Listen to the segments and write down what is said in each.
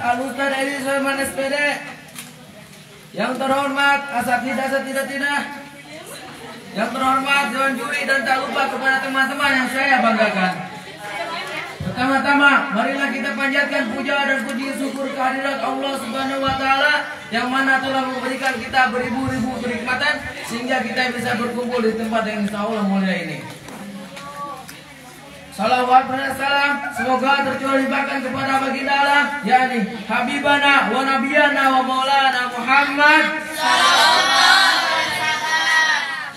Al-Ustaz Edi Sulaiman SPD. Yang terhormat Asatidah. Yang terhormat Dewan Juri dan tak lupa kepada teman-teman yang saya banggakan. Pertama-tama, marilah kita panjatkan puja dan puji syukur kehadirat Allah Subhanahu wa taala yang mana telah memberikan kita beribu-ribu kenikmatan sehingga kita bisa berkumpul di tempat yang insyaallah mulia ini. Salawat dan salam semoga tercurahkan kepada baginda Allah yakni Habibana wa Nabiyana wa Maulana Muhammad.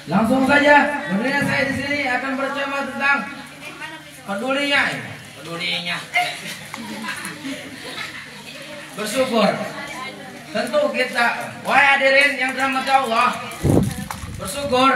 Langsung saja, sebenarnya saya di sini akan berceramah tentang pedulinya. Bersyukur. Tentu kita, wahai hadirin yang dirahmati Allah, bersyukur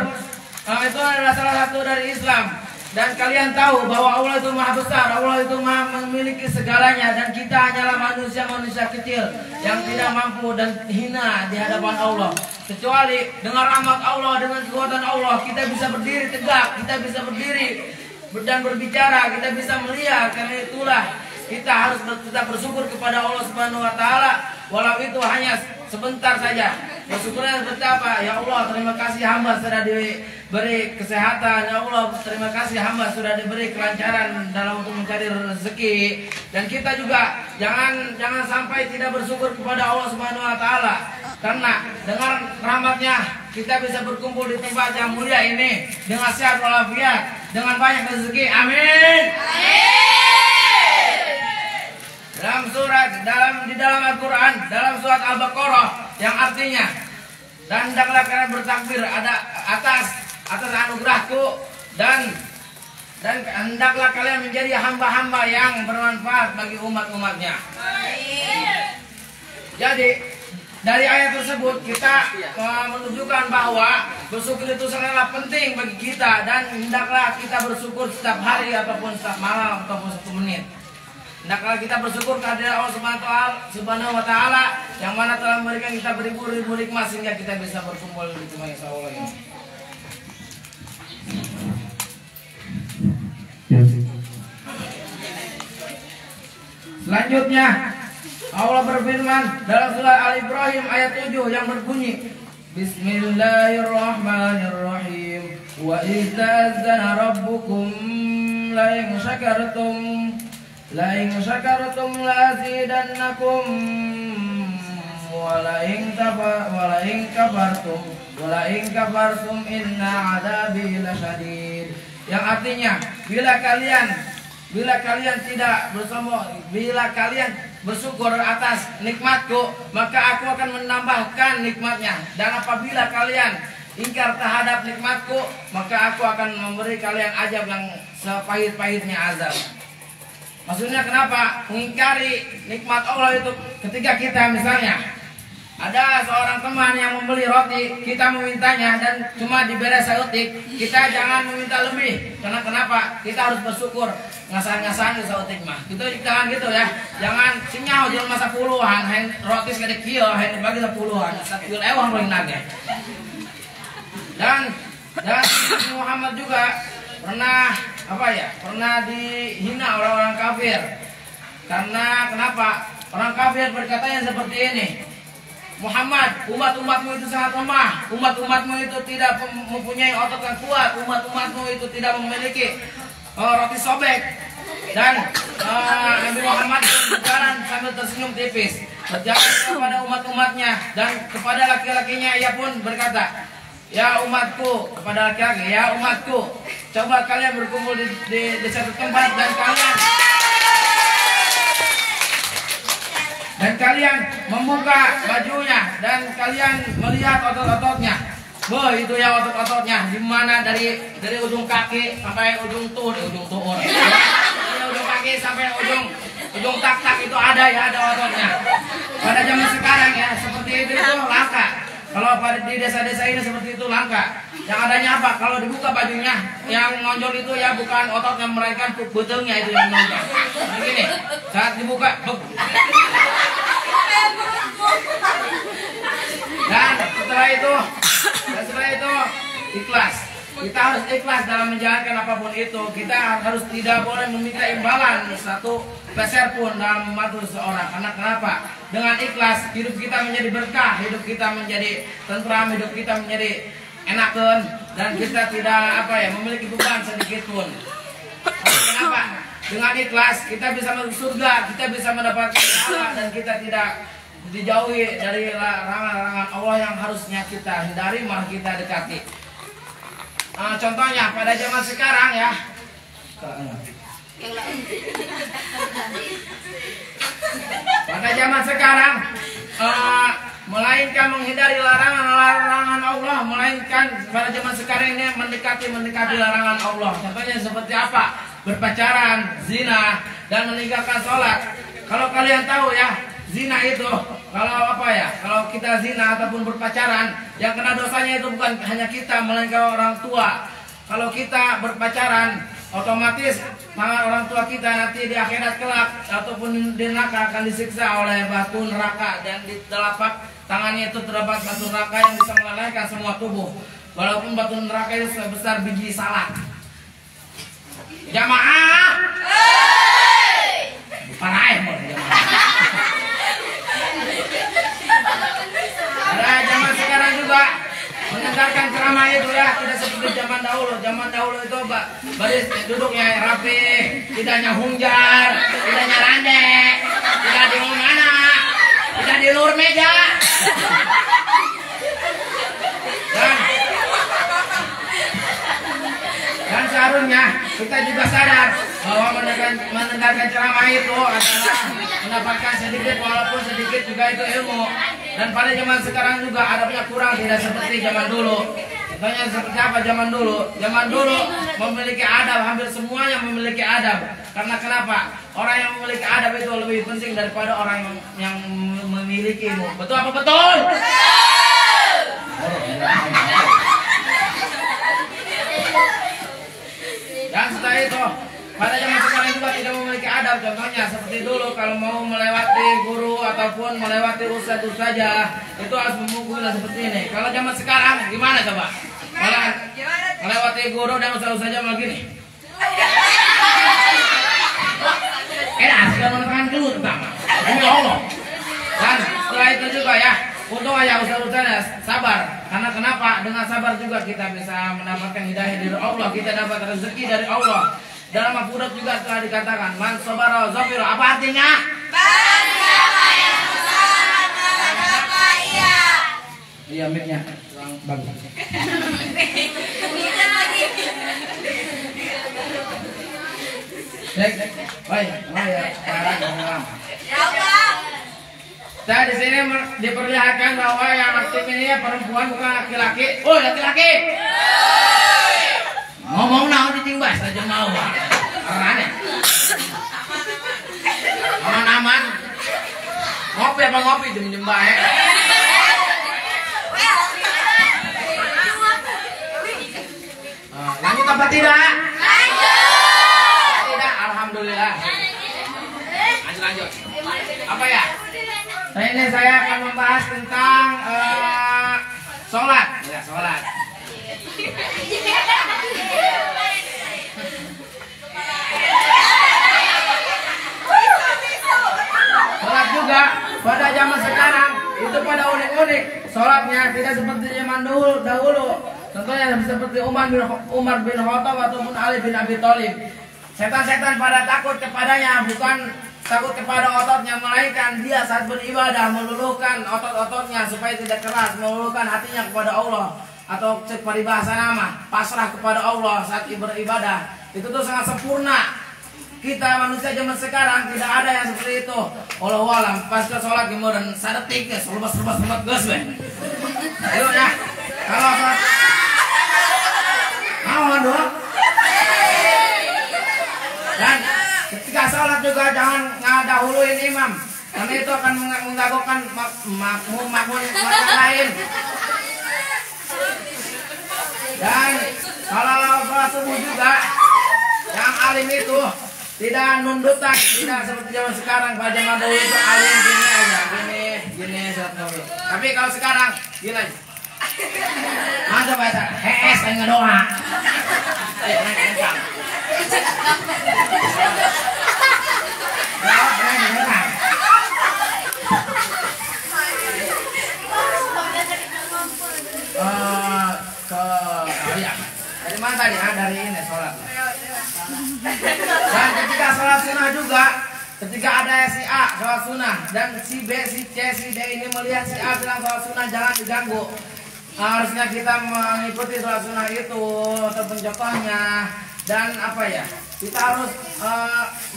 itu adalah salah satu dari Islam. Dan kalian tahu bahwa Allah itu maha besar, Allah itu maha memiliki segalanya. Dan kita hanyalah manusia-manusia kecil yang tidak mampu dan hina di hadapan Allah. Kecuali dengan rahmat Allah, dengan kekuatan Allah, kita bisa berdiri tegak, kita bisa berdiri dan berbicara, kita bisa melihat. Karena itulah kita harus tetap bersyukur kepada Allah Subhanahu wa taala walau itu hanya sebentar saja. Bersyukurnya seperti apa? Ya Allah, terima kasih hamba sudah diberi kesehatan. Ya Allah, terima kasih hamba sudah diberi kelancaran dalam untuk mencari rezeki. Dan kita juga jangan sampai tidak bersyukur kepada Allah Subhanahu wa taala. Karena dengan rahmatnya kita bisa berkumpul di tempat yang mulia ini dengan sehat walafiat, dengan banyak rezeki. Amin. Di dalam Al-Quran, dalam surat Al-Baqarah yang artinya, dan hendaklah kalian bertakbir ada atas anugerahku dan hendaklah kalian menjadi hamba-hamba yang bermanfaat bagi umat-umatnya. Jadi dari ayat tersebut kita menunjukkan bahwa bersyukur itu sangatlah penting bagi kita dan hendaklah kita bersyukur setiap hari ataupun setiap malam ataupun 1 menit. Hendaklah kita bersyukur kehadirat Allah Subhanahu wa taala yang mana telah memberikan kita beribu-ribu nikmat sehingga kita bisa berkumpul di rumah Allah ini. Selanjutnya Allah berfirman dalam surah Al-Ibrahim ayat 7 yang berbunyi Bismillahirrahmanirrahim wa idza'adzana rabbukum la in syakartum la azidannakum wa la in kafartum inna adzabi lasyadid. Yang artinya bila kalian tidak bersyukur atas nikmatku, maka aku akan menambahkan nikmatnya. Dan apabila kalian ingkar terhadap nikmatku, maka aku akan memberi kalian azab yang sepahit-pahitnya azab. Maksudnya kenapa mengingkari nikmat Allah itu? Ketika kita misalnya ada seorang teman yang membeli roti, kita memintanya dan cuma diberi seotik, kita jangan meminta lebih. Karena kenapa? Kita harus bersyukur. Ngasan-ngasan seotik mah. Gitu jangan gitu ya. Jangan sinyal jual masa puluhan, roti sedikit kieu, bagi 10-an, 1 ewang paling nage. Dan Muhammad juga pernah dihina orang-orang kafir. Karena kenapa? Orang kafir berkatanya seperti ini. Muhammad, umat-umatmu itu sangat lemah. Umat-umatmu itu tidak mempunyai otot yang kuat. Umat-umatmu itu tidak memiliki roti sobek. Dan Nabi Muhammad berjalan sambil tersenyum tipis, berjalan kepada umat-umatnya dan kepada laki-lakinya ia pun berkata, ya umatku, kepada laki-laki, ya umatku, coba kalian berkumpul di satu tempat dan kalian membuka bajunya dan kalian melihat otot-ototnya. Itu ya otot-ototnya, di mana dari ujung kaki sampai ujung tuh, dari ujung kaki sampai ujung tak itu ada ototnya. Pada zaman sekarang ya seperti itu langka. Kalau di desa-desa ini seperti itu langka. Yang adanya apa? Kalau dibuka bajunya, yang nonjol itu ya bukan ototnya, melainkan betulnya itu yang nonjol. Begini, saat dibuka, dan setelah itu ikhlas. Kita harus ikhlas dalam menjalankan apapun itu. Kita harus tidak boleh meminta imbalan satu peser pun dalam membantu seseorang. Karena kenapa? Dengan ikhlas hidup kita menjadi berkah, hidup kita menjadi tentram, hidup kita menjadi enakan, dan kita tidak memiliki beban sedikit pun. Kenapa? Dengan ikhlas kita bisa masuk surga, kita bisa mendapatkan pahala, dan kita tidak dijauhi dari larangan-larangan Allah yang harusnya kita hindari, malah kita dekati. Contohnya pada zaman sekarang ya, pada zaman sekarang melainkan menghindari larangan-larangan Allah, melainkan pada zaman sekarang ini mendekati larangan Allah. Contohnya seperti apa? Berpacaran, zina, dan meninggalkan sholat. Kalau kalian tahu ya, zina itu kalau kita zina ataupun berpacaran, yang kena dosanya itu bukan hanya kita, melainkan orang tua. Kalau kita berpacaran, otomatis tangan orang tua kita nanti di akhirat kelak ataupun di neraka akan disiksa oleh batu neraka, dan di telapak tangannya itu terdapat batu neraka yang bisa melelehkan semua tubuh, walaupun batu neraka itu sebesar biji salak. Jamaah, parahin jamaah. Ada zaman sekarang juga mendengarkan ceramah itu ya, tidak seperti zaman dahulu. Zaman dahulu itu baris duduknya rapi, tidak nyahungjar, tidak nyarandek, tidak di mana, tidak di luar meja. Dan seharusnya kita juga sadar bahwa mendengarkan ceramah itu adalah mendapatkan sedikit, walaupun sedikit juga itu ilmu. Dan pada zaman sekarang juga adabnya kurang, tidak seperti zaman dulu. Contohnya seperti apa zaman dulu? Zaman dulu memiliki adab, hampir semuanya memiliki adab. Karena kenapa? Orang yang memiliki adab itu lebih penting daripada orang yang memiliki ilmu. Betul apa betul? Dan setelah itu, pada zaman sekarang juga tidak memiliki adab. Contohnya seperti dulu, kalau mau melewati guru ataupun melewati ustadz saja, itu harus memukul seperti ini. Kalau zaman sekarang gimana coba? Kalau melewati guru dan ustadz saja malah gini. Sudah menekan keluar pertama. Demi Allah. Dan setelah itu juga ya, untung aja ustadz sabar. Karena kenapa? Dengan sabar juga kita bisa mendapatkan hidayah dari Allah, kita dapat rezeki dari Allah. Dalam Al-Quran juga telah dikatakan, man sabara zafir. Apa artinya? Barang siapa yang bersabar akan dapat ia. Iya, mic-nya kurang bagus. Baik, sekarang saya di sini diperlihatkan bahwa yang aktif ini perempuan bukan laki-laki. Oh, laki-laki. Ngomong naon ditimbas aja mau. Aneh. Aman-aman. Ngopi apa ngopi jam-jam bae. Lanjut apa tidak? Lanjut. Tidak, alhamdulillah. Lanjut. Apa ya? Nah, ini saya akan membahas tentang sholat. Ya, sholat. Sholat juga pada zaman sekarang itu pada unik-unik. Sholatnya tidak seperti zaman dahulu. Contohnya seperti Umar bin Khattab ataupun Ali bin Abi Thalib. Setan-setan pada takut kepadanya, bukan takut kepada ototnya, melainkan dia saat beribadah meluluhkan otot-ototnya supaya tidak keras, meluluhkan hatinya kepada Allah, atau peribahasa nama pasrah kepada Allah saat beribadah. Itu tuh sangat sempurna. Kita manusia zaman sekarang tidak ada yang seperti itu. Wallahu alam. Pas ke sholat kemudian sadetik ya, serba gas weh. Ayo ya. Kalau sholat awan dong. Dan ketika sholat juga jangan ngedahuluin imam, karena itu akan mengganggukan makmum yang lain. Dan kalau sholat subuh juga, yang alim itu tidak nundutan, tidak seperti zaman sekarang. Pada zaman dahulu itu alim gini aja, gini sholat dahulu. Tapi kalau sekarang gini aja. Mantap ya, hees saya ngedoa. Dari mana tadi? Dari ini sholat. Dan ketika sholat sunnah juga, ketika ada si A sholat sunnah dan si B, si C, si D ini melihat si A bilang sholat sunnah jangan diganggu. Harusnya kita mengikuti sholat sunnah itu atau pencontohnya dan apa ya? Kita harus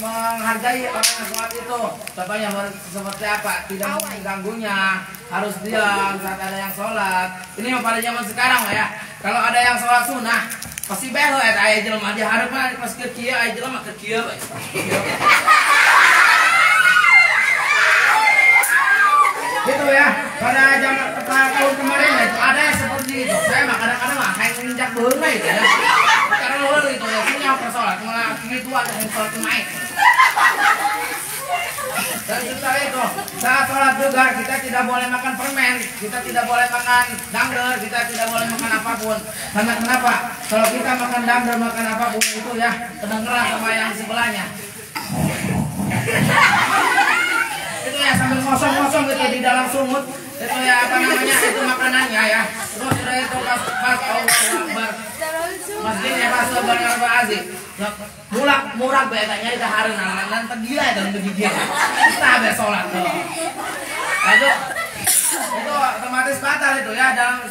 menghargai orang yang sholat itu. Contohnya seperti apa? Tidak mengganggunya, harus diam saat ada yang sholat. Ini pada zaman sekarang ya. Kalau ada yang sholat sunnah, pasti belo ya ayah jelema dia harapnya pas ke kieu ayah jelema ke kieu. Gitu ya. Pada tahun kemarin itu ada yang seperti itu. Saya mah kadang-kadang mah kayak nginjak beunga itu ya. Karena luar itu ya, punya persoalan malah gitu aja yang sholat naik. Dan setelah itu, saat sholat juga kita tidak boleh makan permen, kita tidak boleh makan dangder, kita tidak boleh makan apapun. Karena kenapa? Kalau kita makan dangder, makan apapun itu ya kedengeran sama yang sebelahnya. Itu ya sambil ngosong-ngosong gitu di dalam sumut. Itu ya apa namanya itu makanannya ya. Terus sudah itu pas Allahu Akbar. Masjidnya pas Allahu Azim. Murah bedanya itu hareun dan tergila itu begigir. Kita habis sholat tuh. Lalu itu otomatis batal itu ya dalam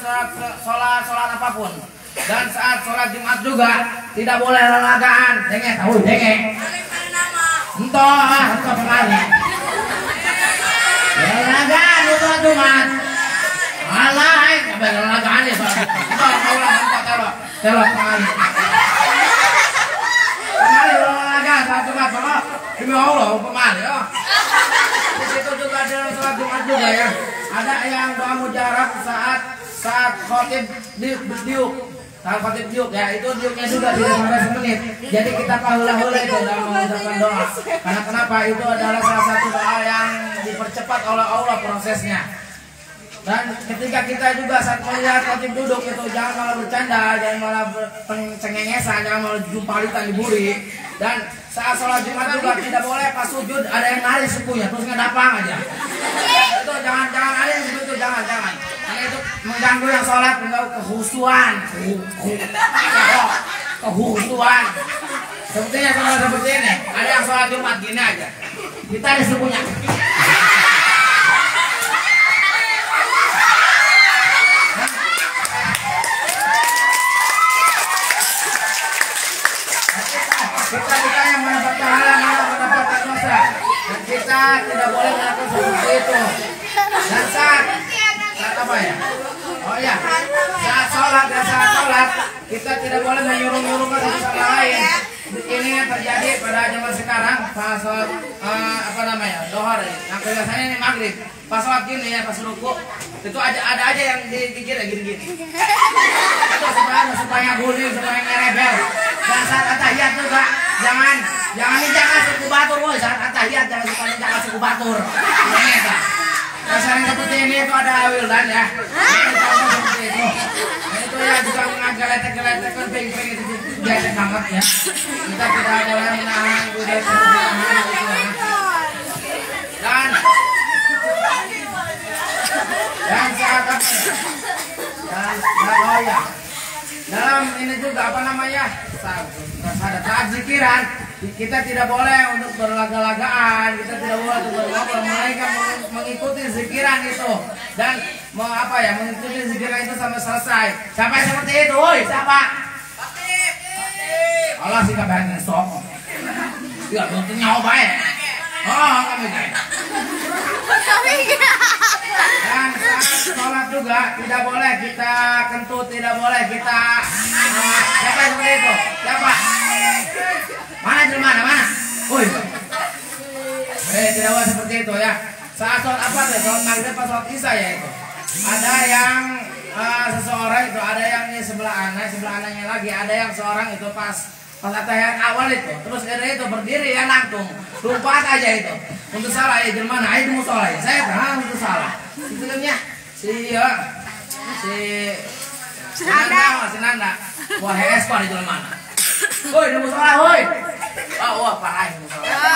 sholat apapun. Dan saat sholat Jumat juga tidak boleh lelagaan. Denge tahu denge. Entah kemana. Lelagaan itu Jumat. Alay, sampai lelagaan ya sholat. Telok kemana. Kemana lelagaan saat Jumat sama. Demi Allah kemana ya. Di situ juga ada sholat Jumat juga ya. Ada yang doa mujarab saat khotib diuk. Saat khotib diuk ya, itu diuknya juga tidak sampai semenit. Jadi kita pahula-hula itu dalam mengucapkan doa. Karena kenapa? Itu adalah salah satu doa yang dipercepat oleh Allah prosesnya. Dan ketika kita juga saat melihat khotib duduk itu jangan malah bercanda, jangan malah cengengesan, jangan malah jumpalitan diburi. Dan saat sholat Jumat juga tidak boleh pas sujud ada yang nari sukunya terus ngedapang aja. Itu jangan ada yang seperti itu jangan. Karena itu mengganggu yang sholat, mengganggu kehusuan. Kehusuan. Sepertinya kalau seperti ini ada yang sholat Jumat gini aja. Kita ada sukunya. Kita yang mendapat pahala malah mendapatkan dosa. Dan kita tidak boleh melakukan seperti itu. Dan saat apa ya? Oh ya, saat sholat kita tidak boleh menyuruh-nyuruhkan satu sama lain. Ini yang terjadi pada zaman sekarang pas sholat dohor yang biasanya ini maghrib. Pas sholat gini ya, pas ruku itu ada aja yang digigit ya gini. Itu supaya guling, supaya ngerebel. Dan saat atahiyat juga jangan suku batur woy. Saat atahiyat jangan suku batur. Ini ya. Rasanya seperti ini itu ada wildan ya. Ini contoh seperti itu. Itu ya juga mengagak letek-letek kan ping-ping itu biasa banget ya. Kita tidak boleh menahan budaya seperti dan saat apa ya? Dalam ini juga apa namanya? Saat zikiran kita tidak boleh untuk berlaga-lagaan, kita tidak boleh untuk berlagak, melainkan mengikuti zikiran itu dan mengikuti zikiran itu sampai selesai. Sampai seperti itu, woi, siapa? Allah sih kabarnya sok. Ya, untuk nyawa baik. Oh, kami baik. Dan saat sholat juga tidak boleh kita kentut, tidak boleh kita siapa seperti itu? Siapa? Mana? Woi. Tidak boleh seperti itu ya. Saat sholat apa tuh? Sholat maghrib atau sholat isya ya itu. Ada yang seseorang itu, ada yang di sebelah anaknya lagi, ada yang seorang itu pas atahiyat awal itu, terus itu berdiri ya langsung, lompat aja itu. Untuk salah ya gimana? Itu musola ya. Saya pernah untuk salah. Itu kan ya. si Sinanda. Wah, hees kok di jalan mana? Woi, di musola, woi. Wah, parah ini musola.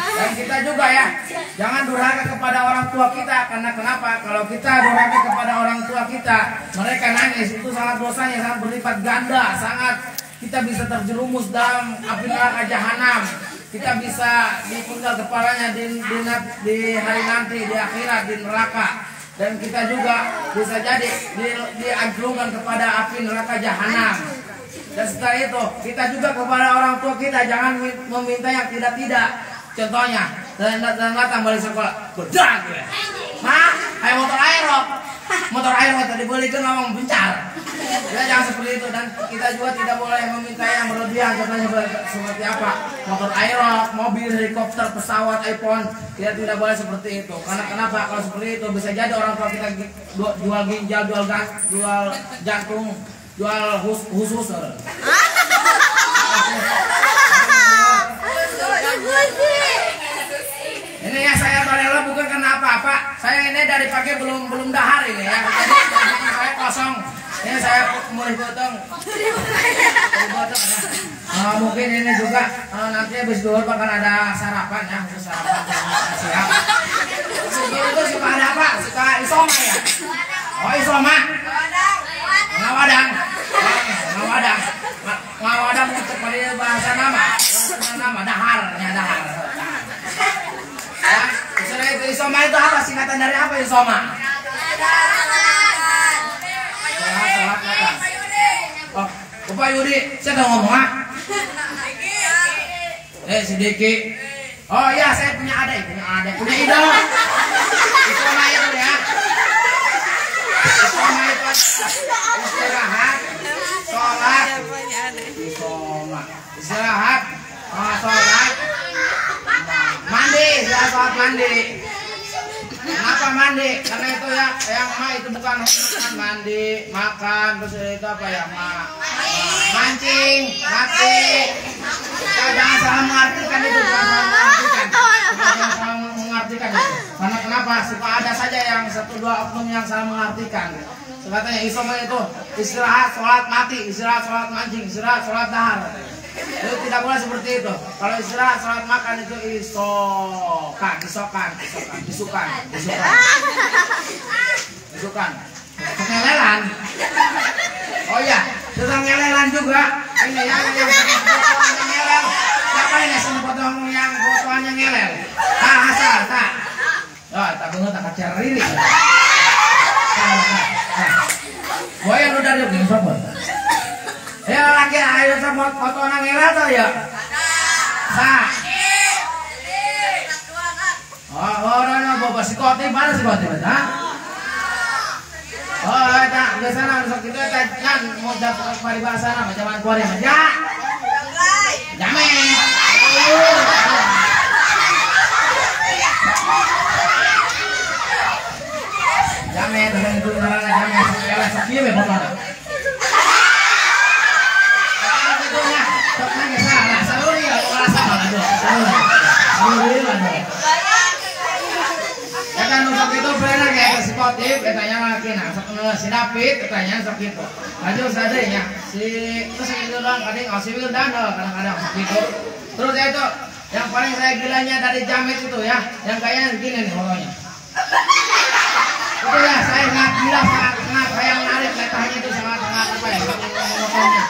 Dan kita juga ya, jangan durhaka kepada orang tua kita. Karena kenapa? Kalau kita durhaka kepada orang tua kita, mereka nangis, itu sangat dosanya, sangat berlipat ganda, sangat kita bisa terjerumus dalam api neraka jahanam. Kita bisa dipenggal kepalanya di hari nanti, di akhirat, di neraka. Dan kita juga bisa jadi dianjurkan kepada api neraka jahanam. Dan setelah itu, kita juga kepada orang tua kita jangan meminta yang tidak-tidak. Contohnya, dan datang balik sekolah, bedak gue. Hah? Ayo motor aerok tadi boleh kan ngomong bencar. Ya jangan seperti itu, dan kita juga tidak boleh meminta yang berlebihan. Contohnya seperti apa? Motor aerok, mobil, helikopter, pesawat, iPhone. Kita tidak boleh seperti itu. Karena kenapa? Kalau seperti itu bisa jadi orang tua kita jual ginjal, jual jantung, jual khusus. Ini ya saya balela bukan karena apa-apa. Saya ini dari pagi belum dahar ini ya. Jadi saya kosong. Ini saya mulai potong. Mungkin ini juga nanti habis duhur bakal ada sarapan ya, sarapan siap. Itu suka ada apa? Suka isoma ya? Oh isoma. Ngawadang. Ngawadang untuk bahasa nama daharnya dahar. Istilah itu isoma itu apa? Singkatan dari apa isoma? Salat makan. Oh, Bapak Yudi, saya ngomong ah. Si Diki. Oh iya, saya punya adik, punya idol. Isoma itu ya. Isoma itu istirahat, sholat. Isoma. Istirahat, sholat. Mandi, sholat mandi. Kenapa mandi? Karena itu ya, yang itu bukan mandi, makan, terus itu apa ya, mancing, mati. Jangan salah mengartikan itu, jangan salah mengartikan itu. Karena kenapa? Suka ada saja yang satu dua oknum yang salah mengartikan. Katanya isoma itu istirahat, sholat mati, istirahat, sholat mancing, istirahat, sholat dahar. Itu tidak boleh seperti itu. Kalau istirahat, sholat makan itu disukan. Ngelelan. Oh iya, tentang ngelelan juga. Ini yang ngelel. Siapa ini potong yang fotoannya ngelel? Asal. Oh, tak bener tak kacari. Boy yang udah dari sobat. Ya lagi ayo sama foto nang ngelel tuh ya. Orang bawa psikoti mana psikoti ha? Tak biasanya sok itu kan mau dapat paribasa nama zaman Korea aja. Jamin. Jamin dengan itu ngaran jamin sekali sakit be foto. Sok nanya salah, saluri ya merasa banget. Kan untuk itu benar kayak psikotif, katanya lagi si David, katanya sok itu. Lanjut sadenya si terus itu doang kadang si Wildan kadang-kadang gitu. Terus ya itu yang paling saya gilanya dari Jamit itu ya, yang kayaknya begini nih fotonya. Itu ya saya sangat gila, sangat kayak menarik letahnya itu sangat apa ya fotonya.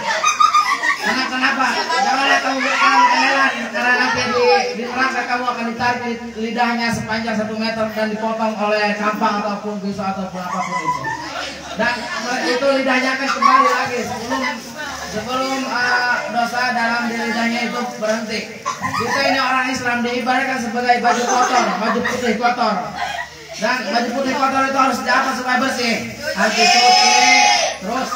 Karena kenapa? Janganlah kamu berkelan-kelan, karena nanti di neraka kamu akan ditarik lidahnya sepanjang 1 meter dan dipotong oleh kampang ataupun pisau ataupun apapun itu. Dan itu lidahnya akan kembali lagi sebelum dosa dalam di lidahnya itu berhenti. Kita ini orang Islam diibaratkan sebagai baju kotor, baju putih kotor. Dan baju putih kotor itu harus diapa supaya bersih? Harus dicuci, terus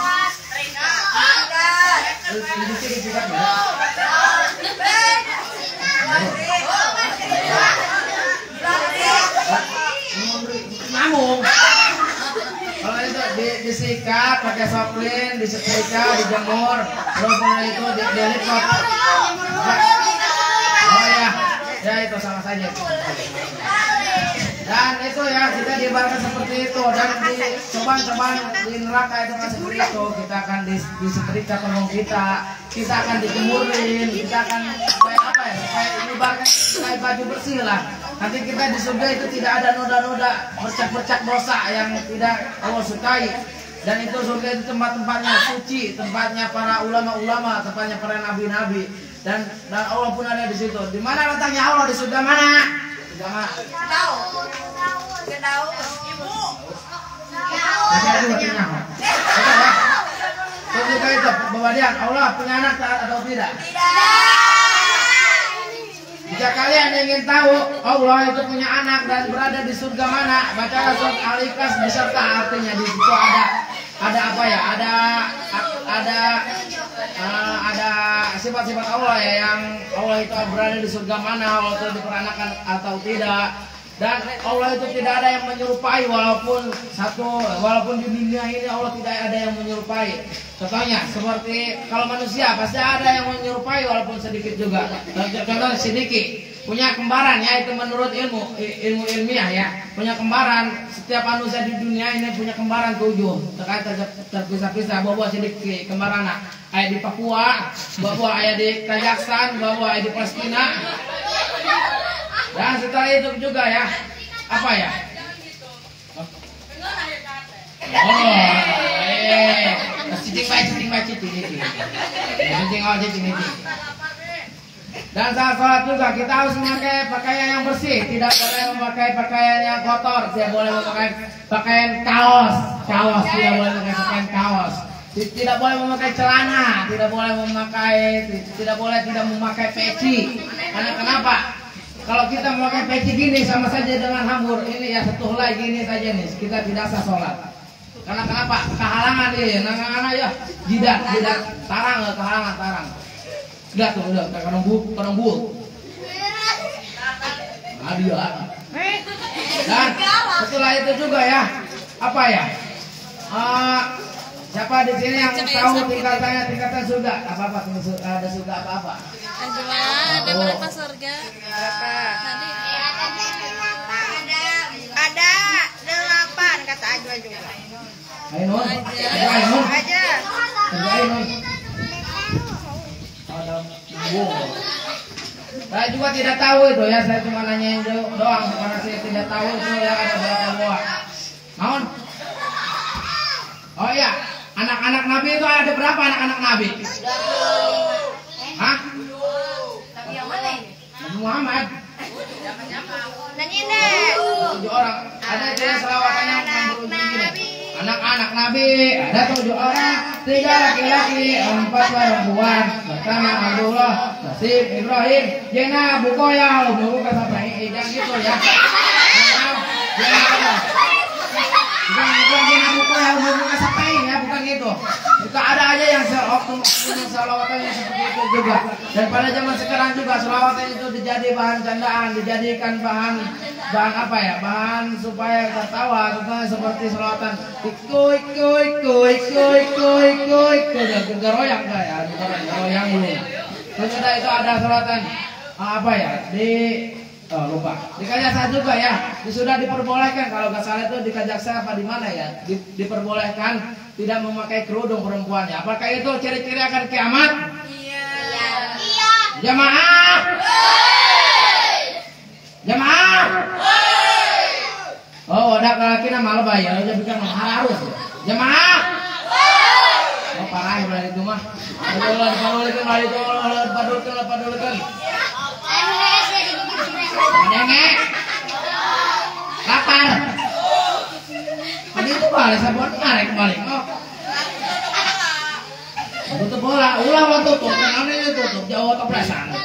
Namung. Kalau itu disikat pakai soplin, disetrika, dijemur, terus itu dilipot. Oh ya, ya itu sama saja. Dan itu ya kita diibaratkan seperti itu, dan di cobaan-cobaan di neraka itu kan seperti itu. Kita akan disetrika punggung kita akan dijemurin, kita akan supaya apa ya? Supaya diibaratkan kayak baju bersih lah. Nanti kita di surga itu tidak ada noda-noda, bercak-bercak dosa yang tidak Allah sukai. Dan itu surga itu tempat-tempatnya suci, tempatnya para ulama-ulama, tempatnya para nabi-nabi. Dan Allah pun ada di situ. Di mana letaknya Allah di surga mana? Jangan. Tahu. Ibu. Saya juga punya. Terus juga itu pembadian Allah punya anak atau tidak? Jika kalian ingin tahu Allah itu punya anak dan berada di surga mana, bacalah surat Al-Ikhlas beserta artinya. Di situ ada apa ya? Ada sifat-sifat Allah ya, yang Allah itu berada di surga mana, Allah itu diperanakan atau tidak. Dan Allah itu tidak ada yang menyerupai, walaupun di dunia ini Allah tidak ada yang menyerupai. Contohnya seperti kalau manusia pasti ada yang menyerupai walaupun sedikit juga. Contohnya sedikit punya kembaran ya, itu menurut ilmu ilmiah ya, punya kembaran. Setiap manusia di dunia ini punya kembaran 7, terpisah-pisah. Bawa sedikit kembaran ayah di Papua, bawa ayah di Kazakhstan, bawa ayah di Palestina. Dan setelah itu juga ya, apa ya? Dan saat sholat juga kita harus memakai pakaian yang bersih, tidak boleh memakai pakaian yang kotor, tidak boleh memakai pakaian kaos, tidak boleh memakai pakaian kaos, tidak boleh memakai celana, tidak boleh tidak memakai peci. Karena kenapa? Kalau kita memakai peci gini sama saja dengan hambur. Ini ya satu helai gini saja nih, kita tidak sah sholat. Karena kenapa? Kehalangan dia, anak-anak ya, jidat, tarang, kehalangan tarang. Lihat tuh, udah kayak kerembut. Nah, dia. Dan setelah itu juga ya, apa ya? Siapa di sini yang tahu tingkatan surga? Apa ada surga apa? Ada berapa surga? Tadi ada 8 kata Ajwa juga. Ainun. Aja. Saya juga tidak tahu itu ya, saya cuma nanyain doang karena saya tidak tahu itu ya ada berapa buah. Naon? Oh iya, anak-anak Nabi itu ada berapa anak-anak Nabi? Hah? Nabi Muhammad. Nanya deh. 7 orang. Ada dia selawatannya anak-anak Nabi ada 7 orang, 3 laki-laki, 4 perempuan. Pertama Abdullah, Nasib, Ibrahim, Jena, Bukoya, buku sampai jangan gitu ya. Bukan Jena Bukoya, buku sampai ya, bukan gitu. Juga ada aja yang selawatannya seperti itu juga. Dan pada zaman sekarang juga selawatan itu dijadi bahan candaan, dijadikan bahan apa ya? Bahan supaya tertawa, contohnya seperti selawatan ikuy geroyang kayak geroyang ini. Terus itu ada selawatan apa ya? Lupa. Di Kazakhstan juga ya. Sudah diperbolehkan, kalau nggak salah itu di Kazakhstan apa di mana ya? Diperbolehkan tidak memakai kerudung perempuannya. Apakah itu ciri-ciri akan kiamat? Iya. Jamaah. Jamaah. Oh, ada laki nama lebay ya, udah bikin harus. Jamaah. Oh, parah ya itu mah. Dipadulkan. Denge. Lapar. Tadi itu balik sabun narik balik. Oh. Tutup bola, ulah tutup, kanannya tutup, jauh kepresan.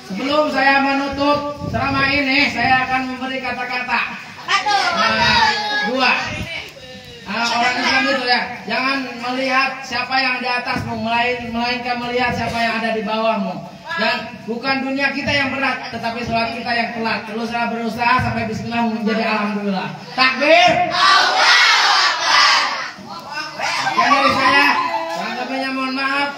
Sebelum saya menutup ceramah ini, saya akan memberi kata-kata. 2. Orang Islam itu ya, jangan melihat siapa yang di atasmu, melainkan melihat siapa yang ada di bawahmu. Dan bukan dunia kita yang berat, tetapi sholat kita yang telat. Teruslah berusaha sampai bismillah menjadi alhamdulillah. Takbir. Sekian dari saya. Kurang lebihnya mohon maaf.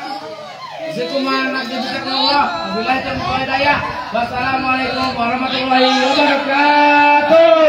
Sekumar nak diberkati Allah. Wabillahi taufiq wal hidayah. Wassalamualaikum warahmatullahi wabarakatuh.